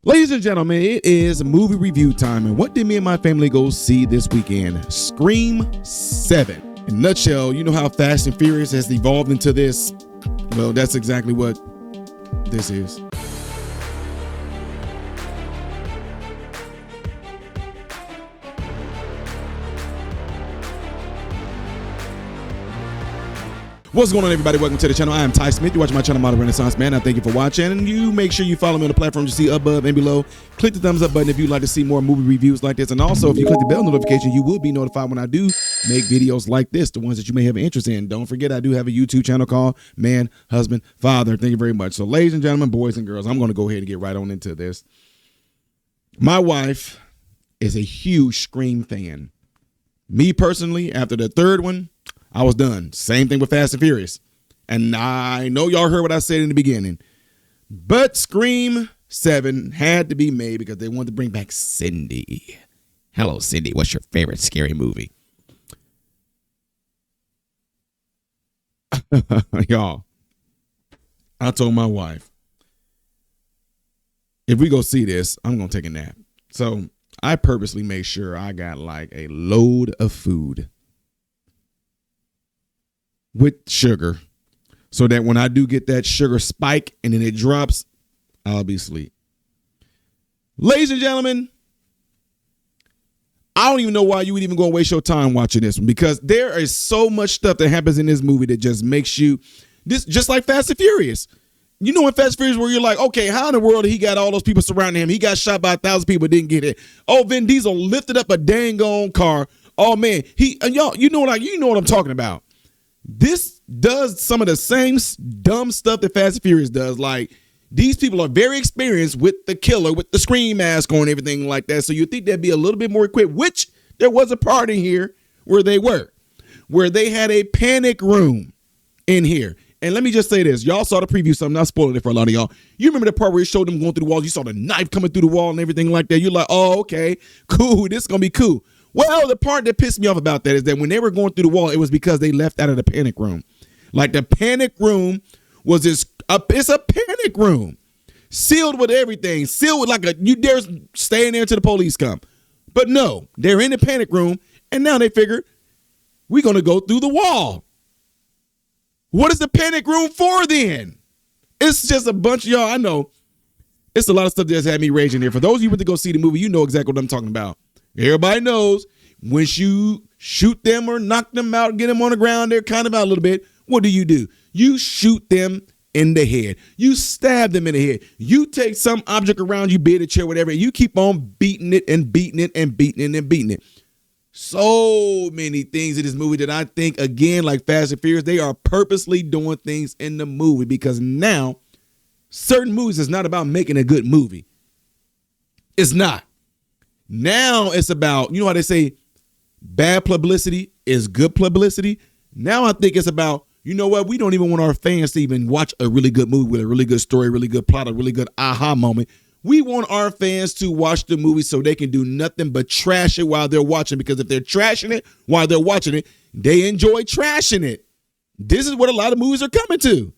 Ladies and gentlemen, it is movie review time, and what did me and my family go see this weekend? Scream 7. In a nutshell, you know how Fast and Furious has evolved into this? Well, that's exactly what this is. What's going on, everybody? Welcome to the channel. I am Ty Smith. You're watching my channel, Model Renaissance Man. I thank you for watching, and you make sure you follow me on the platforms you see above and below. Click the thumbs up button if you'd like to see more movie reviews like this, and also if you click the bell notification, you will be notified when I do make videos like this, the ones that you may have an interest in. Don't forget, I do have a YouTube channel called Man, Husband, Father. Thank you very much. So, ladies and gentlemen, boys and girls, I'm going to go ahead and get right on into this. My wife is a huge Scream fan. Me personally, after the third one, I was done. Same thing with Fast and Furious. And I know y'all heard what I said in the beginning. But Scream 7 had to be made because they wanted to bring back Cindy. Hello, Cindy. What's your favorite scary movie? Y'all, I told my wife, if we go see this, I'm going to take a nap. So I purposely made sure I got like a load of food with sugar, so that when I do get that sugar spike and then it drops, I'll be asleep. Ladies and gentlemen, I don't even know why you would even go and waste your time watching this one, because there is so much stuff that happens in this movie that just makes you, this just like Fast and Furious. You know in Fast and Furious where you're like, okay, how in the world he got all those people surrounding him? He got shot by 1,000 people, didn't get it. Oh, Vin Diesel lifted up a dang on car. Oh man, y'all, you know what I'm talking about. This does some of the same dumb stuff that Fast and Furious does. Like, these people are very experienced with the killer, with the scream mask on and everything like that. So you think they'd be a little bit more equipped, which there was a part in here where they had a panic room in here. And let me just say this. Y'all saw the preview, so I'm not spoiling it for a lot of y'all. You remember the part where it showed them going through the walls? You saw the knife coming through the wall and everything like that. You're like, oh, okay, cool. This is going to be cool. Well, the part that pissed me off about that is that when they were going through the wall, it was because they left out of the panic room. Like, the panic room was it's a panic room, sealed with everything, sealed with like you dare stay in there until the police come. But no, they're in the panic room, and now they figure we're going to go through the wall. What is the panic room for then? It's just a bunch of y'all. I know it's a lot of stuff that's had me raging here. For those of you who went to go see the movie, you know exactly what I'm talking about. Everybody knows once you shoot them or knock them out, get them on the ground, they're kind of out a little bit. What do? You shoot them in the head. You stab them in the head. You take some object around you, be it a chair, whatever, and you keep on beating it and beating it and beating it and beating it. So many things in this movie that I think, again, like Fast and Furious, they are purposely doing things in the movie because now certain movies is not about making a good movie. It's not. Now it's about, you know how they say bad publicity is good publicity? Now I think it's about, you know what, we don't even want our fans to even watch a really good movie with a really good story, really good plot, a really good aha moment. We want our fans to watch the movie so they can do nothing but trash it while they're watching, because if they're trashing it while they're watching it, they enjoy trashing it. This is what a lot of movies are coming to.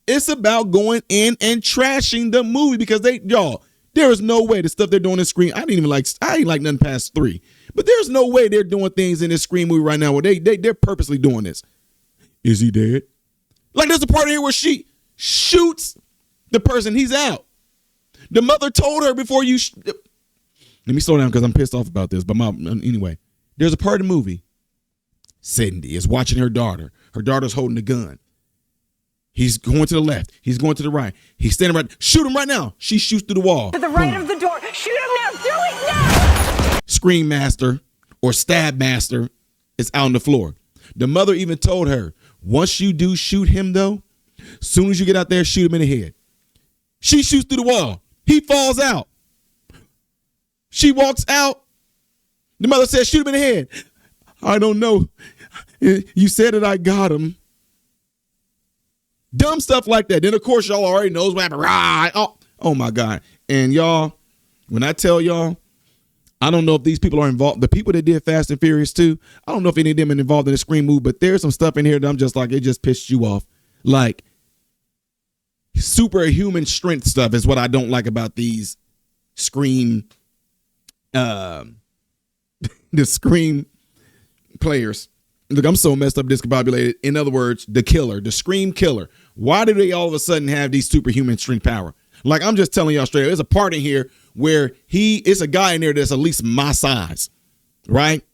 It's about going in and trashing the movie because there is no way the stuff they're doing in Scream. I ain't like nothing past 3. But there's no way they're doing things in this Scream movie right now where they're purposely doing this. Is he dead? Like, there's a part here where she shoots the person. He's out. The mother told her before you. Let me slow down because I'm pissed off about this. But anyway, there's a part of the movie. Cindy is watching her daughter. Her daughter's holding a gun. He's going to the left. He's going to the right. He's standing right. Shoot him right now. She shoots through the wall. To the right of the door. Shoot him now. Do it now. Scream master or stab master is out on the floor. The mother even told her, once you do shoot him, though, soon as you get out there, shoot him in the head. She shoots through the wall. He falls out. She walks out. The mother says, shoot him in the head. I don't know. You said that I got him. Dumb stuff like that. Then, of course, y'all already knows what happened. Right. Oh, my God. And y'all, when I tell y'all, I don't know if these people are involved. The people that did Fast and Furious 2, I don't know if any of them are involved in the Scream movie, but there's some stuff in here that I'm just like, it just pissed you off. Like, superhuman strength stuff is what I don't like about these Scream, the Scream players. Look, I'm so messed up discombobulated. In other words, the killer, the Scream killer. Why do they all of a sudden have these superhuman strength power? Like, I'm just telling y'all straight, there's a part in here where it's a guy in there that's at least my size, right?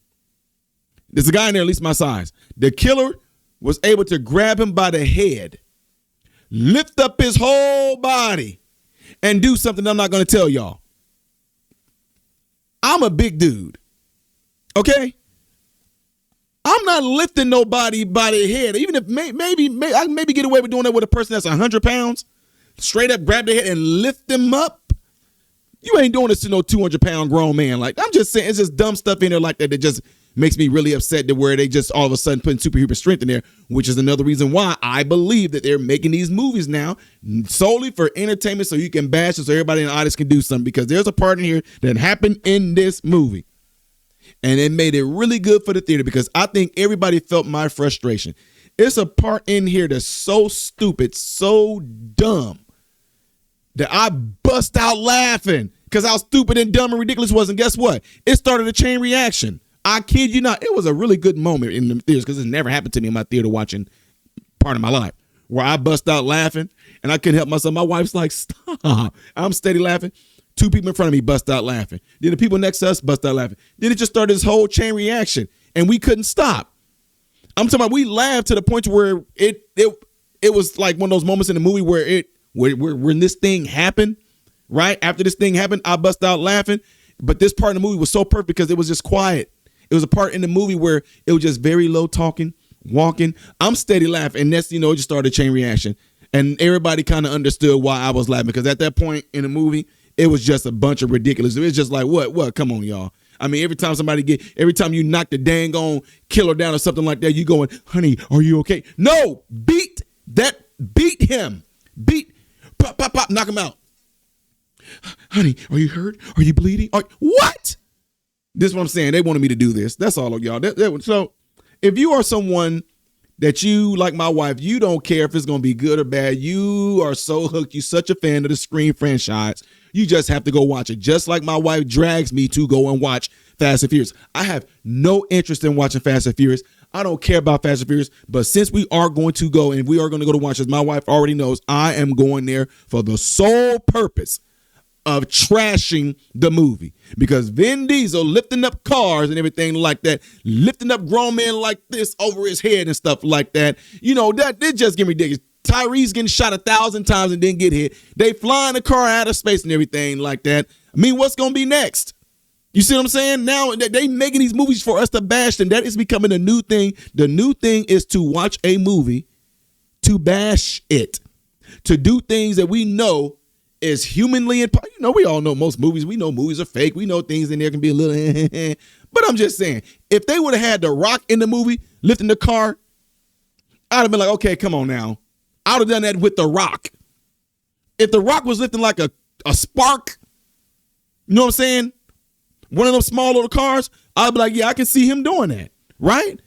There's a guy in there at least my size. The killer was able to grab him by the head, lift up his whole body, and do something I'm not going to tell y'all. I'm a big dude, okay? I'm not lifting nobody by the head. Even if maybe I can maybe get away with doing that with a person that's 100 pounds. Straight up grab their head and lift them up. You ain't doing this to no 200-pound grown man. Like, I'm just saying, it's just dumb stuff in there like that just makes me really upset to where they just all of a sudden putting superhuman strength in there, which is another reason why I believe that they're making these movies now solely for entertainment so you can bash it so everybody in the audience can do something, because there's a part in here that happened in this movie. And it made it really good for the theater because I think everybody felt my frustration. It's a part in here that's so stupid, so dumb, that I bust out laughing because how stupid and dumb and ridiculous it was. And guess what? It started a chain reaction. I kid you not. It was a really good moment in the theaters because it never happened to me in my theater watching part of my life where I bust out laughing and I couldn't help myself. My wife's like, stop. I'm steady laughing. Two people in front of me bust out laughing. Then the people next to us bust out laughing. Then it just started this whole chain reaction and we couldn't stop. I'm talking about we laughed to the point where it was like one of those moments in the movie where when this thing happened, right? After this thing happened, I bust out laughing. But this part of the movie was so perfect because it was just quiet. It was a part in the movie where it was just very low talking, walking. I'm steady laughing. And that's, it just started a chain reaction. And everybody kind of understood why I was laughing because at that point in the movie, it was just a bunch of ridiculous. It was just like, what? Come on, y'all. I mean, every time you knock the dang on killer down or something like that, you going, honey, are you okay? No, beat him. Pop, knock him out. Honey, are you hurt? Are you bleeding? What? This is what I'm saying. They wanted me to do this. That's all of y'all. So if you are someone that you, like my wife, you don't care if it's going to be good or bad. You are so hooked. You're such a fan of the Scream franchise. You just have to go watch it. Just like my wife drags me to go and watch Fast and Furious. I have no interest in watching Fast and Furious. I don't care about Fast and Furious. But since we are going to go and we are going to go to watch this, my wife already knows I am going there for the sole purpose of trashing the movie, because Vin Diesel lifting up cars and everything like that, lifting up grown men like this over his head and stuff like that, that it just get ridiculous. Tyrese getting shot 1,000 times and didn't get hit. They flying the car out of space and everything like that. I mean, what's going to be next? You see what I'm saying? Now they making these movies for us to bash them. That is becoming a new thing. The new thing is to watch a movie, to bash it, to do things that we know is humanly impossible. We all know most movies. We know movies are fake. We know things in there can be a little but I'm just saying, if they would have had The Rock in the movie lifting the car, I'd have been like, okay, come on now. I would have done that with The Rock. If The Rock was lifting like a spark, you know what I'm saying? One of those small little cars, I'd be like, yeah, I can see him doing that, right?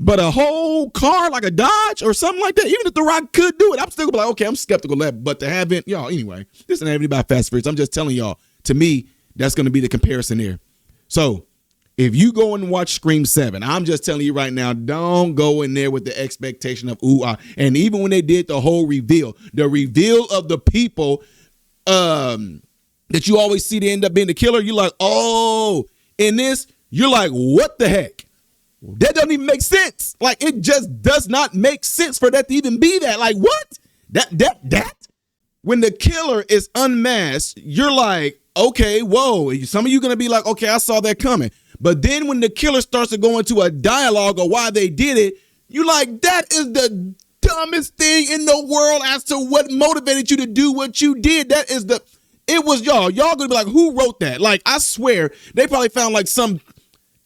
But a whole car like a Dodge or something like that, even if The Rock could do it, I'm still gonna be like, okay, I'm skeptical of that. But to have it, y'all, anyway, this ain't about Fast and Furious. I'm just telling y'all, to me, that's gonna be the comparison there. So if you go and watch Scream 7, I'm just telling you right now, don't go in there with the expectation of ooh, ah. And even when they did the whole reveal of the people that you always see to end up being the killer, you're like, oh, in this, you're like, what the heck? That doesn't even make sense. Like, it just does not make sense for that to even be that. Like, what? That? When the killer is unmasked, you're like, okay, whoa. Some of you going to be like, okay, I saw that coming. But then when the killer starts to go into a dialogue of why they did it, you're like, that is the dumbest thing in the world as to what motivated you to do what you did. It was y'all. Y'all going to be like, who wrote that? Like, I swear, they probably found like some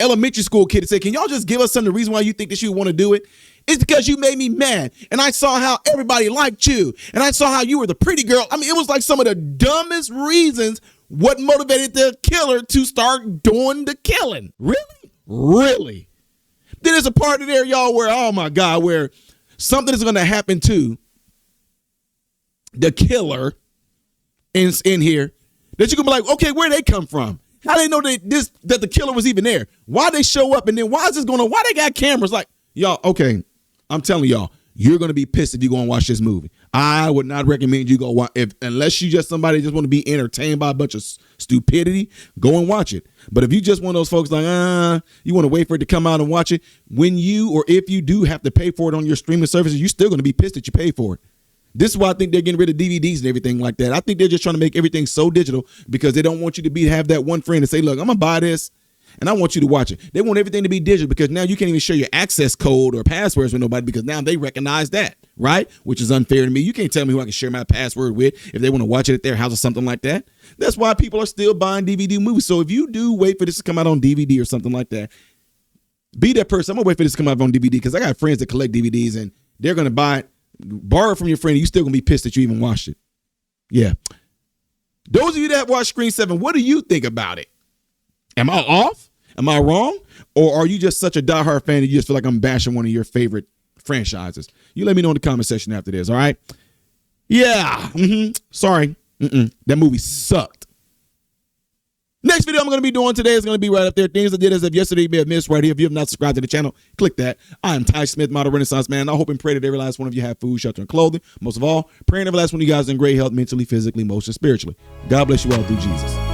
elementary school kid to say, can y'all just give us some of the reason why you think that you want to do it? It's because you made me mad. And I saw how everybody liked you. And I saw how you were the pretty girl. I mean, it was like some of the dumbest reasons what motivated the killer to start doing the killing. Really? Then there's a part of there, y'all, where, oh my God, where something is going to happen to the killer in here. that you can be like, okay, where they come from? How they know that the killer was even there? Why they show up? And then why is this going on? Why they got cameras? Like, y'all, okay, I'm telling y'all, you're going to be pissed if you go and watch this movie. I would not recommend you go watch, unless you just somebody just want to be entertained by a bunch of stupidity, go and watch it. But if you just one of those folks like, you want to wait for it to come out and watch it, when you or if you do have to pay for it on your streaming services, you're still going to be pissed that you pay for it. This is why I think they're getting rid of DVDs and everything like that. I think they're just trying to make everything so digital because they don't want you to have that one friend and say, look, I'm going to buy this and I want you to watch it. They want everything to be digital because now you can't even share your access code or passwords with nobody because now they recognize that, right? Which is unfair to me. You can't tell me who I can share my password with if they want to watch it at their house or something like that. That's why people are still buying DVD movies. So if you do wait for this to come out on DVD or something like that, be that person. I'm going to wait for this to come out on DVD because I got friends that collect DVDs and they're going to buy it. Borrow it from your friend, you still gonna be pissed that you even watched it. Yeah. Those of you that watch Screen 7, what do you think about it? Am I off? Am I wrong? Or are you just such a diehard fan that you just feel like I'm bashing one of your favorite franchises? You let me know in the comment section after this, all right? Yeah. Sorry. That movie sucked. Next video I'm going to be doing today is going to be right up there. Things I did as of yesterday you may have missed right here. If you have not subscribed to the channel, click that. I am Ty Smith, Model Renaissance Man. I hope and pray that every last one of you have food, shelter, and clothing. Most of all, praying every last one of you guys in great health, mentally, physically, emotionally, spiritually. God bless you all through Jesus.